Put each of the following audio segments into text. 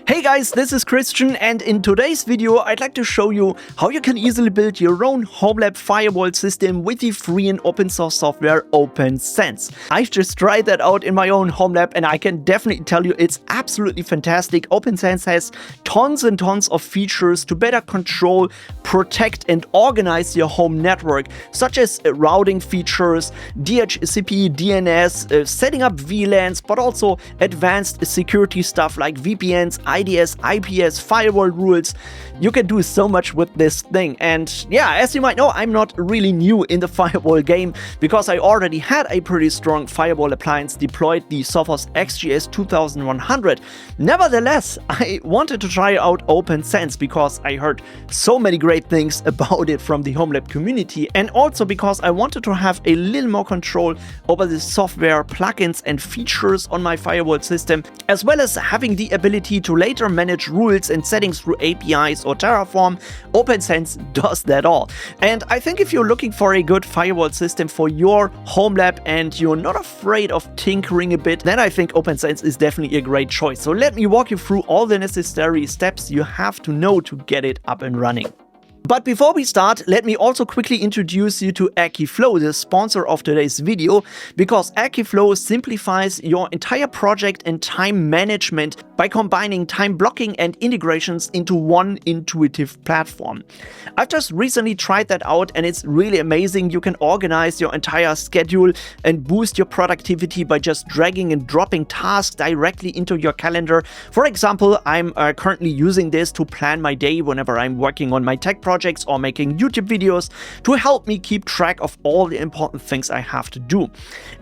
Hey guys, this is Christian, and in today's video I'd like to show you how you can easily build your own HomeLab Firewall system with the free and open source software OPNSense. I've just tried that out in my own HomeLab and I can definitely tell you it's absolutely fantastic. OPNSense has tons and tons of features to better control, protect and organize your home network, such as routing features, DHCP, DNS, setting up VLANs, but also advanced security stuff like VPNs, IDS, IPS, Firewall Rules. You can do so much with this thing. And yeah, as you might know, I'm not really new in the firewall game because I already had a pretty strong firewall appliance deployed, the Sophos XGS 2100. Nevertheless, I wanted to try out OPNSense because I heard so many great things about it from the HomeLab community, and also because I wanted to have a little more control over the software, plugins and features on my firewall system, as well as having the ability to later manage rules and settings through APIs or Terraform. OPNSense does that all. And I think if you're looking for a good firewall system for your home lab and you're not afraid of tinkering a bit, then I think OPNSense is definitely a great choice. So let me walk you through all the necessary steps you have to know to get it up and running. But before we start, let me also quickly introduce you to Akiflow, the sponsor of today's video, because Akiflow simplifies your entire project and time management by combining time blocking and integrations into one intuitive platform. I've just recently tried that out and it's really amazing. You can organize your entire schedule and boost your productivity by just dragging and dropping tasks directly into your calendar. For example, I'm currently using this to plan my day whenever I'm working on my tech projects or making YouTube videos to help me keep track of all the important things I have to do.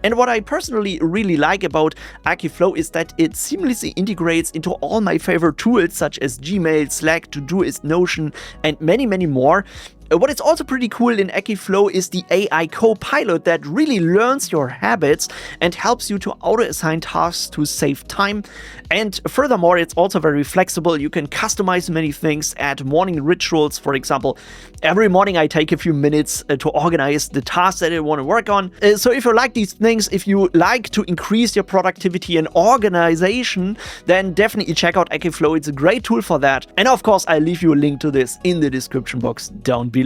And what I personally really like about Akiflow is that it seamlessly integrates into all my favorite tools such as Gmail, Slack, Todoist, Notion, and many more. What is also pretty cool in Akiflow is the AI co-pilot that really learns your habits and helps you to auto-assign tasks to save time. And furthermore, it's also very flexible. You can customize many things, add morning rituals. For example, every morning I take a few minutes to organize the tasks that I want to work on. So if you like these things, if you like to increase your productivity and organization, then definitely check out Akiflow. It's a great tool for that. And of course, I'll leave you a link to this in the description box down below.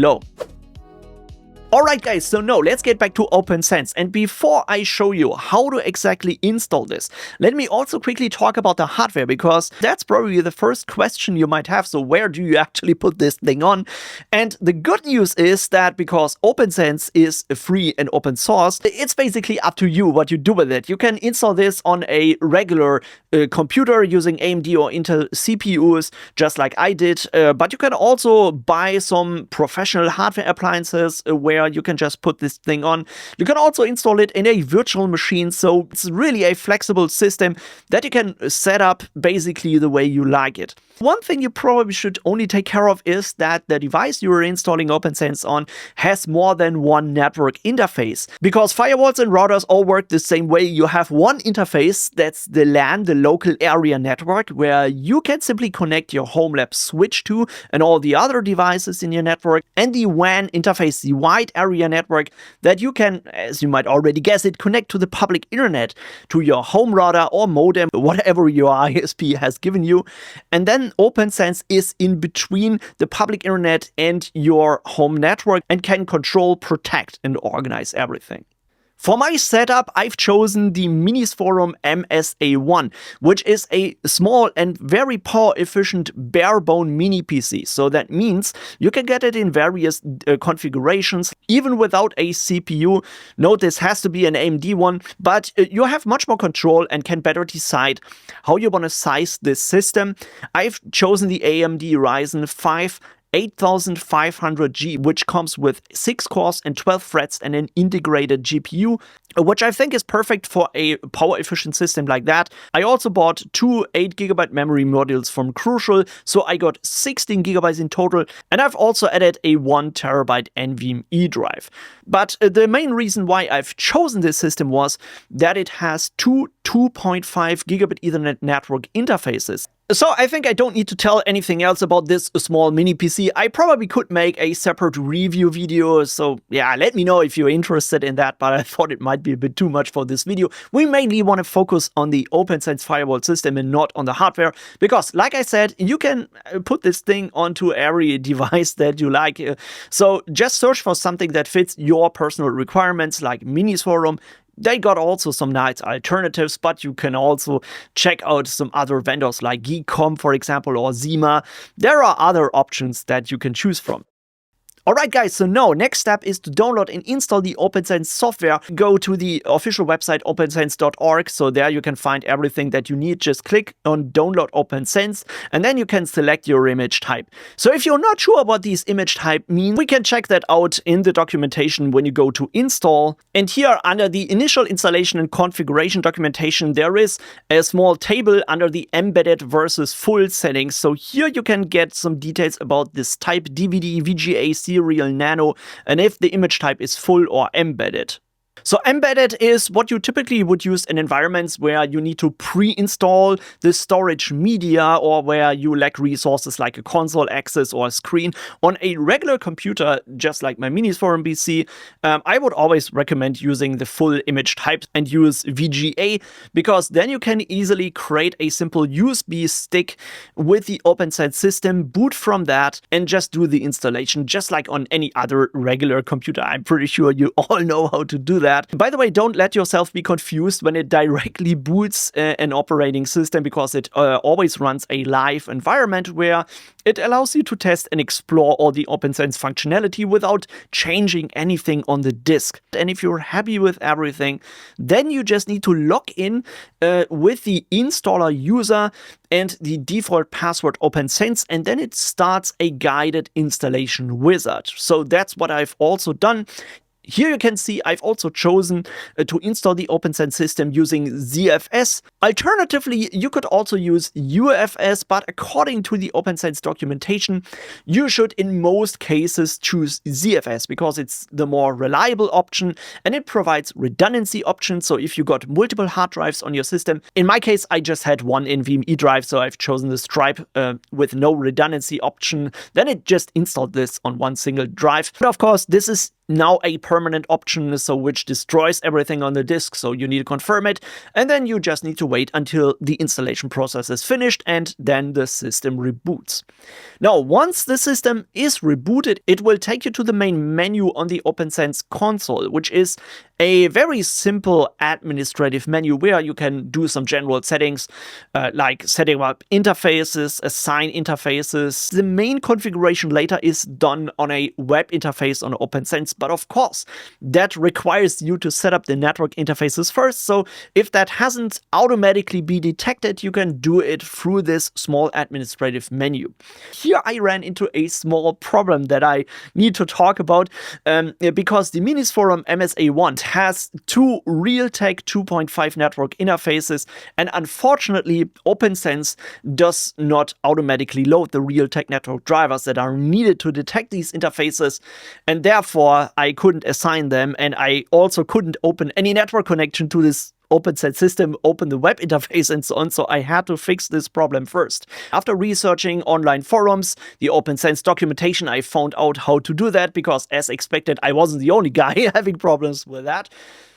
Alright guys, so now let's get back to OPNSense, and before I show you how to exactly install this, let me also quickly talk about the hardware, because that's probably the first question you might have. So where do you actually put this thing on? And the good news is that because OPNSense is free and open source, it's basically up to you what you do with it. You can install this on a regular computer using AMD or Intel CPUs, just like I did, but you can also buy some professional hardware appliances where you can just put this thing on. You can also install it in a virtual machine, so it's really a flexible system that you can set up basically the way you like it. One thing you probably should only take care of is that the device you are installing OPNSense on has more than one network interface. Because firewalls and routers all work the same way, you have one interface, that's the LAN, the local area network, where you can simply connect your HomeLab switch to and all the other devices in your network, and the WAN interface, the wide area network, that you can, as you might already guess it, connect to the public internet, to your home router or modem, whatever your ISP has given you. And then OPNSense is in between the public internet and your home network and can control, protect, and organize everything. For my setup, I've chosen the Minisforum MSA1, which is a small and very power-efficient bare-bone mini PC. So that means you can get it in various configurations, even without a CPU. Note this has to be an AMD one, but you have much more control and can better decide how you want to size this system. I've chosen the AMD Ryzen 5 8500G, which comes with 6 cores and 12 threads and an integrated GPU, which I think is perfect for a power-efficient system like that. I also bought two 8GB memory modules from Crucial, so I got 16GB in total, and I've also added a 1TB NVMe drive. But the main reason why I've chosen this system was that it has two 2.5 gigabit Ethernet network interfaces. So I think I don't need to tell anything else about this small mini PC. I probably could make a separate review video, so yeah, let me know if you're interested in that, but I thought it might be a bit too much for this video. We mainly want to focus on the OPNSense firewall system and not on the hardware, because like I said, you can put this thing onto every device that you like. So just search for something that fits your personal requirements, like Minis Forum. They got also some nice alternatives, but you can also check out some other vendors like Geek.com, for example, or Zima. There are other options that you can choose from. Alright guys, so now next step is to download and install the OPNSense software. Go to the official website OPNSense.org, so there you can find everything that you need. Just click on download OPNSense and then you can select your image type. So if you're not sure what these image type mean, we can check that out in the documentation when you go to install. And here under the initial installation and configuration documentation, there is a small table under the embedded versus full settings. So here you can get some details about this type: DVD, VGA, serial, nano, and if the image type is full or embedded. So embedded is what you typically would use in environments where you need to pre-install the storage media or where you lack resources like a console access or a screen. On a regular computer, just like my Minis Forum PC, I would always recommend using the full image type and use VGA, because then you can easily create a simple USB stick with the OPNSense system, boot from that, and just do the installation just like on any other regular computer. I'm pretty sure you all know how to do that. By the way, don't let yourself be confused when it directly boots an operating system, because it always runs a live environment where it allows you to test and explore all the OPNSense functionality without changing anything on the disk. And if you're happy with everything, then you just need to log in with the installer user and the default password OPNSense, and then it starts a guided installation wizard. So that's what I've also done. Here you can see I've also chosen to install the OPNSense system using ZFS. Alternatively, you could also use UFS, but according to the OPNSense documentation, you should in most cases choose ZFS because it's the more reliable option and it provides redundancy options. So if you got multiple hard drives on your system, in my case, I just had one NVMe drive, so I've chosen the Stripe with no redundancy option. Then it just installed this on one single drive. But of course, this is now a permanent option, so which destroys everything on the disk, so you need to confirm it, and then you just need to wait until the installation process is finished and then the system reboots. Now, once the system is rebooted, it will take you to the main menu on the OPNSense console, which is a very simple administrative menu where you can do some general settings like setting up interfaces, assign interfaces. The main configuration later is done on a web interface on OPNSense, but of course that requires you to set up the network interfaces first. So if that hasn't automatically be detected, you can do it through this small administrative menu. Here I ran into a small problem that I need to talk about because the Minis Forum MSA1 has two Realtek 2.5 network interfaces, and unfortunately OPNSense does not automatically load the Realtek network drivers that are needed to detect these interfaces, and therefore I couldn't assign them, and I also couldn't open any network connection to this OPNSense system, open the web interface and so on, so I had to fix this problem first. After researching online forums, the OPNSense documentation, I found out how to do that, because as expected, I wasn't the only guy having problems with that.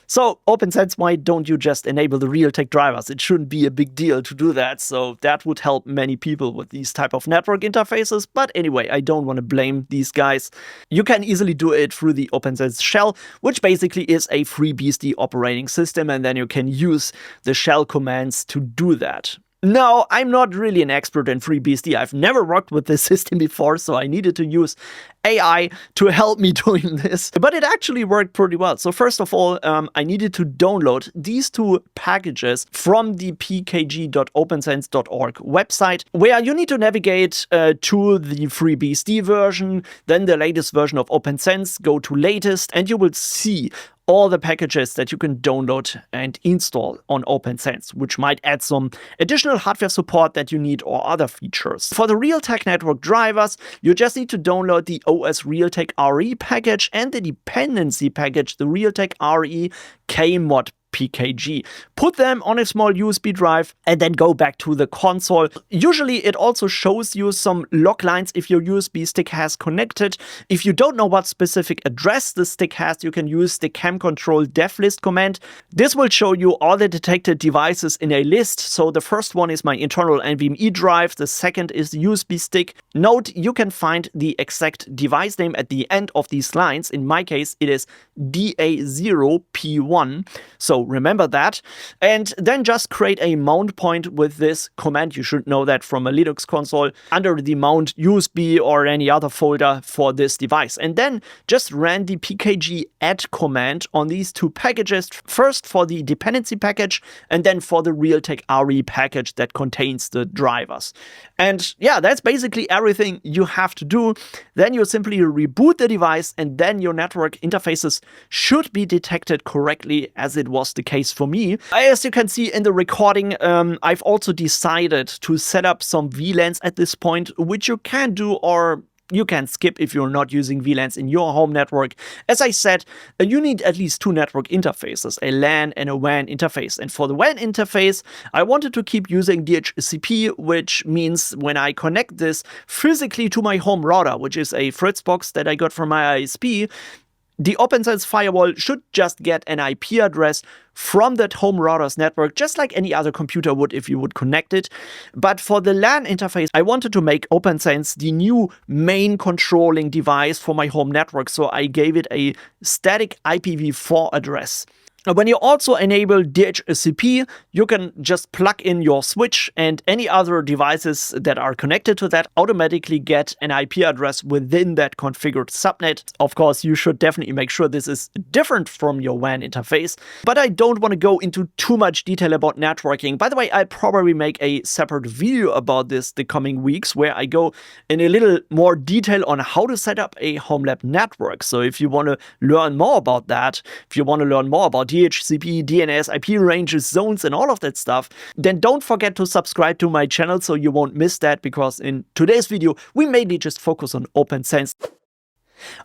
So OPNSense, why don't you just enable the Realtek drivers? It shouldn't be a big deal to do that, so that would help many people with these type of network interfaces. But anyway, I don't want to blame these guys. You can easily do it through the OPNSense shell, which basically is a FreeBSD operating system, and then you can use the shell commands to do that. Now, I'm not really an expert in FreeBSD. I've never worked with this system before, so I needed to use AI to help me doing this. But it actually worked pretty well. So first of all, I needed to download these two packages from the pkg.opensense.org website, where you need to navigate to the FreeBSD version, then the latest version of OPNSense, go to latest, and you will see all the packages that you can download and install on OPNSense, which might add some additional hardware support that you need or other features. For the Realtek network drivers, you just need to download the OS Realtek RE package and the dependency package, the Realtek RE KMod PKG. Put them on a small USB drive and then go back to the console. Usually it also shows you some log lines if your USB stick has connected. If you don't know what specific address the stick has, you can use the camcontrol devlist command. This will show you all the detected devices in a list. So the first one is my internal NVMe drive, the second is the USB stick. Note, you can find the exact device name at the end of these lines. In my case, it is DA0P1. So remember that. And then just create a mount point with this command. You should know that from a Linux console under the mount USB or any other folder for this device. And then just run the pkg add command on these two packages. First for the dependency package and then for the Realtek RE package that contains the drivers. And yeah, that's basically everything you have to do. Then you simply reboot the device and then your network interfaces should be detected correctly, as it was the case for me. As you can see in the recording, I've also decided to set up some VLANs at this point, which you can do or you can skip if you're not using VLANs in your home network. As I said, you need at least two network interfaces, a LAN and a WAN interface. And for the WAN interface, I wanted to keep using DHCP, which means when I connect this physically to my home router, which is a Fritzbox that I got from my ISP, the OPNSense Firewall should just get an IP address from that home router's network, just like any other computer would if you would connect it. But for the LAN interface, I wanted to make OPNSense the new main controlling device for my home network, so I gave it a static IPv4 address. When you also enable DHCP, you can just plug in your switch and any other devices that are connected to that automatically get an IP address within that configured subnet. Of course, you should definitely make sure this is different from your WAN interface, but I don't want to go into too much detail about networking. By the way, I'll probably make a separate video about this the coming weeks where I go in a little more detail on how to set up a HomeLab network. So if you want to learn more about that, if you want to learn more about DHCP, DNS, IP ranges, zones, and all of that stuff, then don't forget to subscribe to my channel so you won't miss that, because in today's video, we mainly just focus on OPNSense.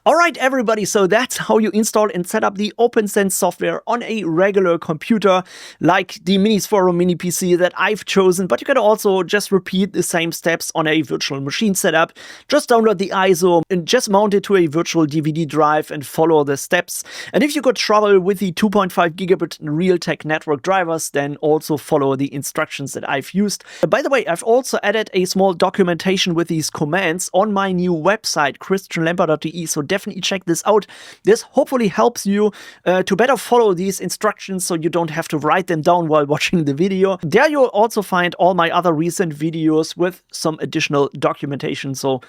Alright everybody, so that's how you install and set up the OPNSense software on a regular computer like the Minisforum mini PC that I've chosen, but you can also just repeat the same steps on a virtual machine setup. Just download the ISO and just mount it to a virtual DVD drive and follow the steps. And if you got trouble with the 2.5 gigabit Realtek network drivers, then also follow the instructions that I've used. By the way, I've also added a small documentation with these commands on my new website, christianlemper.de. So definitely check this out. This hopefully helps you to better follow these instructions so you don't have to write them down while watching the video. There you'll also find all my other recent videos with some additional documentation. So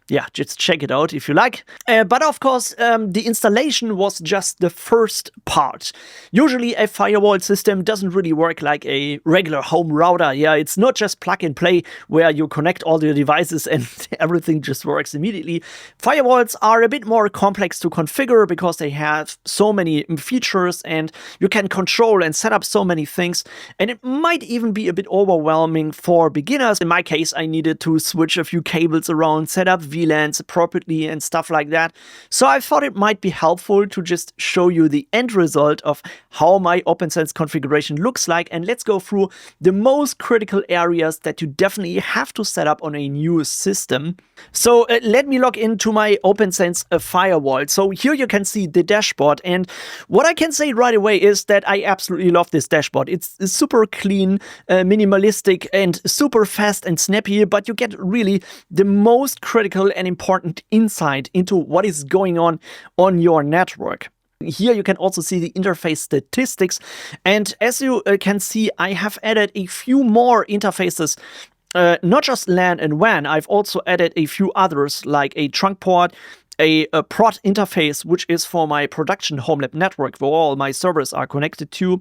yeah, just check it out if you like. But of course, the installation was just the first part. Usually a firewall system doesn't really work like a regular home router. Yeah, it's not just plug and play where you connect all the devices and everything just works immediately. Firewalls are a bit more complex to configure because they have so many features and you can control and set up so many things. And it might even be a bit overwhelming for beginners. In my case, I needed to switch a few cables around, set up VLANs appropriately and stuff like that. So I thought it might be helpful to just show you the end result of how my OPNSense configuration looks like, and let's go through the most critical areas that you definitely have to set up on a new system. So let me log into my OPNSense firewall. So here you can see the dashboard, and what I can say right away is that I absolutely love this dashboard. It's super clean, minimalistic, and super fast and snappy, but you get really the most critical and important insight into what is going on your network. Here you can also see the interface statistics, and as you can see, I have added a few more interfaces. Not just LAN and WAN, I've also added a few others like a trunk port, a prod interface, which is for my production HomeLab network where all my servers are connected to.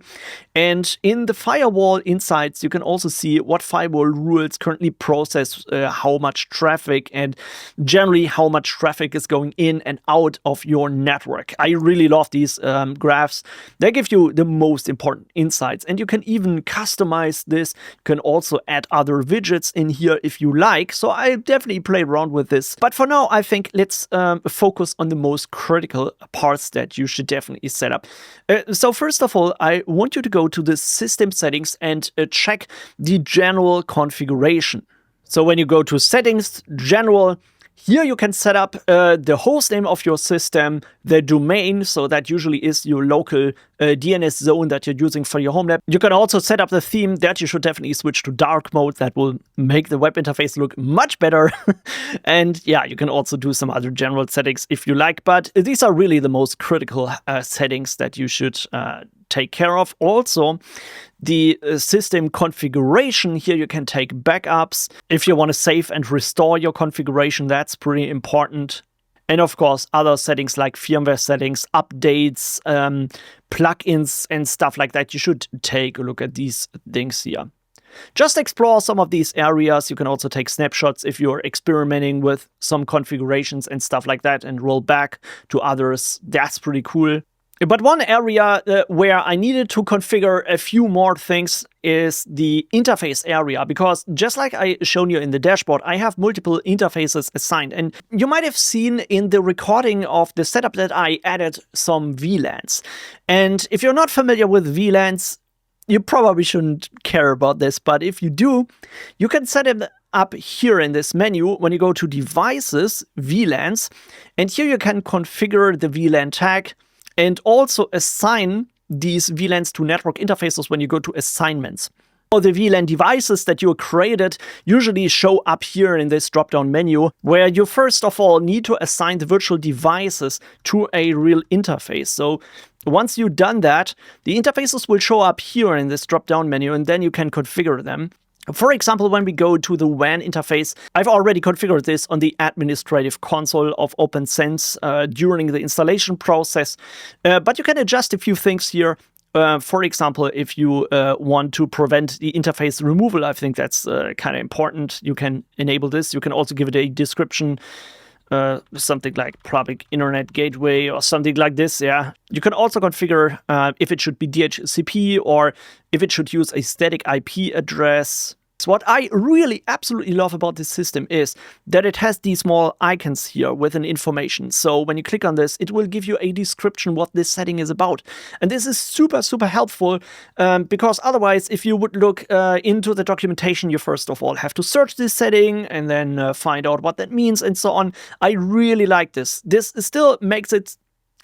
And in the firewall insights, you can also see what firewall rules currently process how much traffic and generally how much traffic is going in and out of your network. I really love these graphs. They give you the most important insights, and you can even customize this. You can also add other widgets in here if you like. So I definitely play around with this. But for now, I think let's focus on the most critical parts that you should definitely set up. So first of all, I want you to go to the system settings and check the general configuration. So when you go to settings, general, here you can set up the host name of your system, the domain, so that usually is your local DNS zone that you're using for your HomeLab. You can also set up the theme that you should definitely switch to dark mode. That will make the web interface look much better. And yeah, you can also do some other general settings if you like, but these are really the most critical settings that you should take care of. Also, the system configuration, here you can take backups. If you want to save and restore your configuration, that's pretty important. And of course, other settings like firmware settings, updates, plugins, and stuff like that. You should take a look at these things here. Just explore some of these areas. You can also take snapshots if you're experimenting with some configurations and stuff like that and roll back to others. That's pretty cool. But one area where I needed to configure a few more things is the interface area, because just like I shown you in the dashboard, I have multiple interfaces assigned. And you might have seen in the recording of the setup that I added some VLANs. And if you're not familiar with VLANs, you probably shouldn't care about this. But if you do, you can set them up here in this menu when you go to Devices, VLANs. And here you can configure the VLAN tag and also assign these VLANs to network interfaces when you go to assignments. Or the VLAN devices that you created usually show up here in this drop-down menu, where you first of all need to assign the virtual devices to a real interface. So once you've done that, the interfaces will show up here in this drop-down menu, and then you can configure them. For example, when we go to the WAN interface, I've already configured this on the administrative console of OPNSense during the installation process. But you can adjust a few things here. For example, if you want to prevent the interface removal, I think that's kind of important. You can enable this. You can also give it a description, something like public internet gateway or something like this. Yeah, you can also configure if it should be DHCP or if it should use a static IP address. So what I really absolutely love about this system is that it has these small icons here with an information. So when you click on this, it will give you a description what this setting is about. And this is super, super helpful because otherwise, if you would look into the documentation, you first of all have to search this setting and then find out what that means and so on. I really like this. This still makes it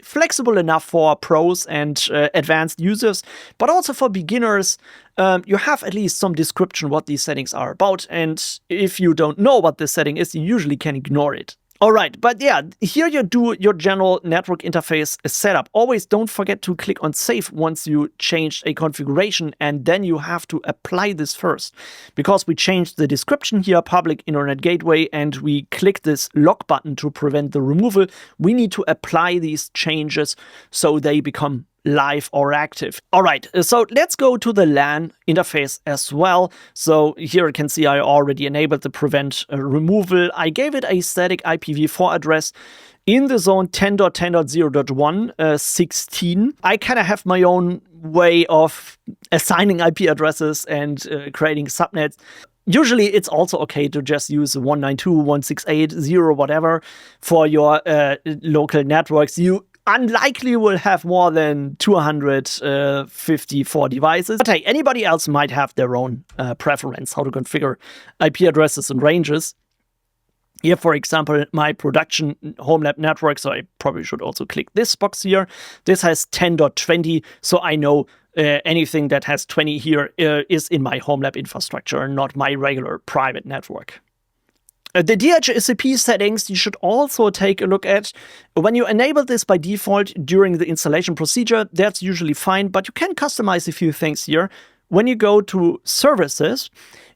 flexible enough for pros and advanced users, but also for beginners. You have at least some description what these settings are about, and if you don't know what this setting is, you usually can ignore it. All right, but yeah, here you do your general network interface setup. Always don't forget to click on save once you changed a configuration, and then you have to apply this first. Because we changed the description here, public internet gateway, and we click this lock button to prevent the removal, we need to apply these changes so they become live or active. All right, so let's go to the LAN interface as well. So here you can see I already enabled the prevent removal. I gave it a static IPv4 address in the zone 10.10.0.1, 16. I kind of have my own way of assigning IP addresses and creating subnets. Usually it's also okay to just use 192.168.0 whatever for your local networks. You unlikely will have more than 254 devices. But hey, anybody else might have their own preference how to configure IP addresses and ranges. Here, for example, my production HomeLab network, so I probably should also click this box here. This has 10.20, so I know anything that has 20 here is in my HomeLab infrastructure and not my regular private network. The DHCP settings you should also take a look at. When you enable this by default during the installation procedure, that's usually fine, but you can customize a few things here. When you go to Services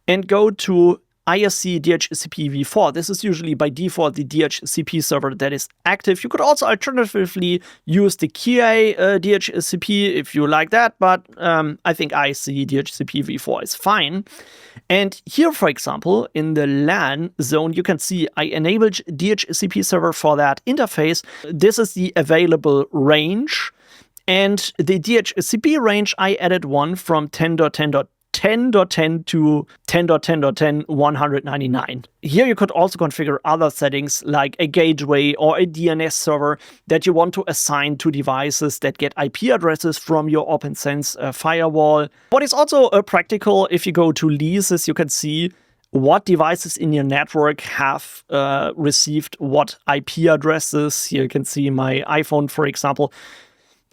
and go to ISC DHCP v4, this is usually by default the DHCP server that is active. You could also alternatively use the KIA DHCP if you like that, but I think ISC DHCP v4 is fine. And here, for example, in the LAN zone, you can see I enabled DHCP server for that interface. This is the available range. And the DHCP range, I added one from 10.10.2 10.10 to 10.10.10 199. Here you could also configure other settings like a gateway or a DNS server that you want to assign to devices that get IP addresses from your OPNSense firewall. What is also practical, if you go to leases, you can see what devices in your network have received what IP addresses. Here you can see my iPhone, for example.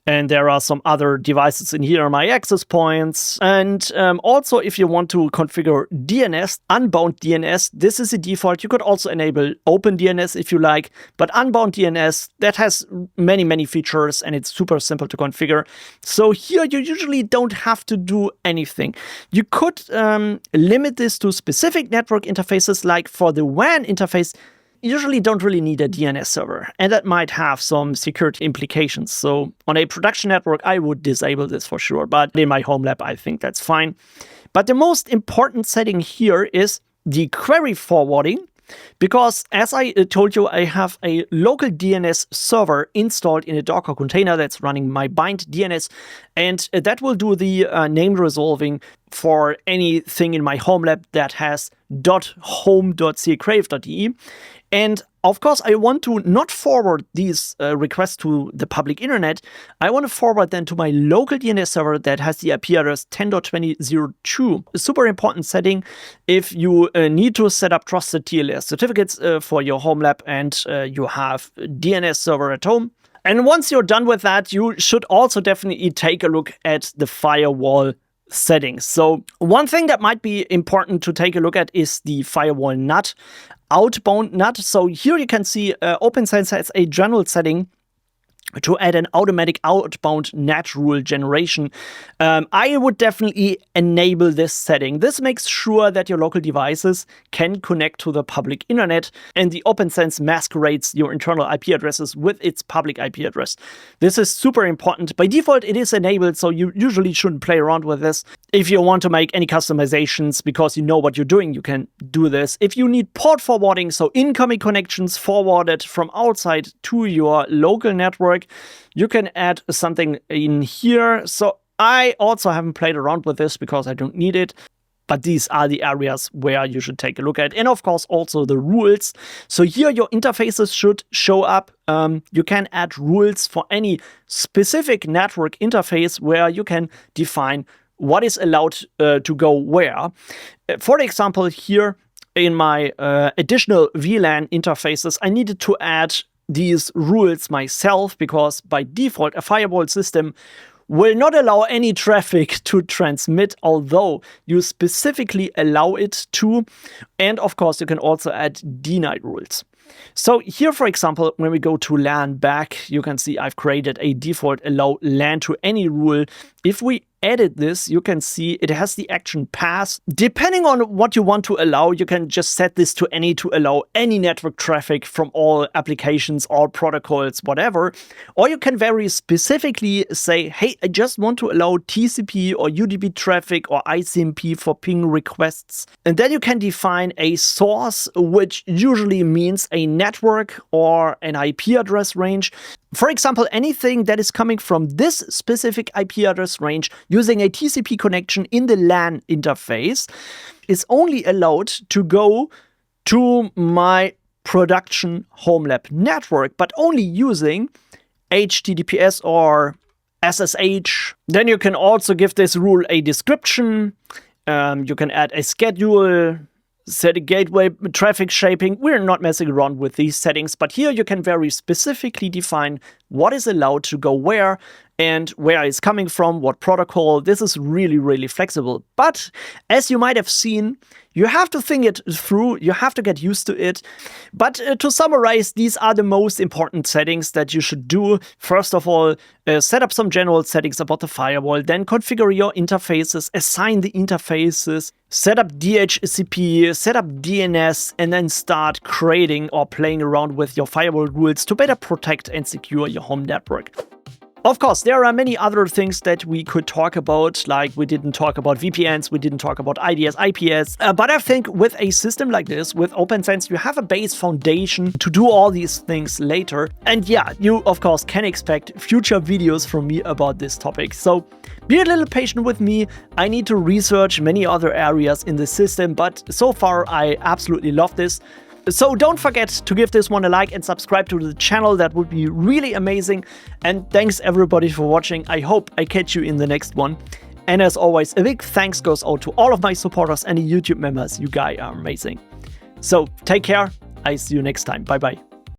And there are some other devices in here, my access points. And also, if you want to configure DNS, unbound DNS, this is a default. You could also enable open DNS if you like, but unbound DNS, that has many, many features and it's super simple to configure. So here you usually don't have to do anything. You could limit this to specific network interfaces, like for the WAN interface. Usually don't really need a DNS server, and that might have some security implications. So on a production network, I would disable this for sure, but in my home lab, I think that's fine. But the most important setting here is the query forwarding, because as I told you, I have a local DNS server installed in a Docker container that's running my bind DNS, and that will do the name resolving for anything in my home lab that has .home.crave.de. And of course, I want to not forward these requests to the public internet. I want to forward them to my local DNS server that has the IP address 10.20.02. A super important setting if you need to set up trusted TLS certificates for your home lab and you have a DNS server at home. And once you're done with that, you should also definitely take a look at the firewall settings. So one thing that might be important to take a look at is the firewall NAT, outbound NAT. So here you can see OPNSense has a general setting to add an automatic outbound NAT rule generation. I would definitely enable this setting. This makes sure that your local devices can connect to the public internet, and the OPNSense masquerades your internal IP addresses with its public IP address. This is super important. By default, it is enabled, so you usually shouldn't play around with this. If you want to make any customizations because you know what you're doing, you can do this. If you need port forwarding, so incoming connections forwarded from outside to your local network, you can add something in here. So I also haven't played around with this because I don't need it. But these are the areas where you should take a look at. And of course, also the rules. So here your interfaces should show up. You can add rules for any specific network interface where you can define what is allowed to go where. For example, here in my additional VLAN interfaces, I needed to add these rules myself because by default, a firewall system will not allow any traffic to transmit, although you specifically allow it to. And of course, you can also add deny rules. So here, for example, when we go to LAN back, you can see I've created a default allow LAN to any rule. If we edit this, you can see it has the action pass. Depending on what you want to allow, you can just set this to any to allow any network traffic from all applications, all protocols, whatever. Or you can very specifically say, hey, I just want to allow TCP or UDP traffic or ICMP for ping requests. And then you can define a source, which usually means a network or an IP address range. For example, anything that is coming from this specific IP address range using a TCP connection in the LAN interface is only allowed to go to my production home lab network, but only using HTTPS or SSH. Then you can also give this rule a description. You can add a schedule, set a gateway, traffic shaping. We're not messing around with these settings, but here you can very specifically define what is allowed to go where and where it's coming from, what protocol. This is really, really flexible. But as you might have seen, you have to think it through. You have to get used to it. But to summarize, these are the most important settings that you should do. First of all, set up some general settings about the firewall, then configure your interfaces, assign the interfaces, set up DHCP, set up DNS, and then start creating or playing around with your firewall rules to better protect and secure your home network. Of course, there are many other things that we could talk about, like we didn't talk about VPNs, we didn't talk about IDS, IPS, but I think with a system like this, with OPNsense, you have a base foundation to do all these things later. And yeah, you of course can expect future videos from me about this topic. So be a little patient with me. I need to research many other areas in the system, but so far I absolutely love this. So don't forget to give this one a like and subscribe to the channel. That would be really amazing. And thanks everybody for watching. I hope I catch you in the next one. And as always, a big thanks goes out to all of my supporters and the YouTube members. You guys are amazing. So take care. I see you next time. Bye bye.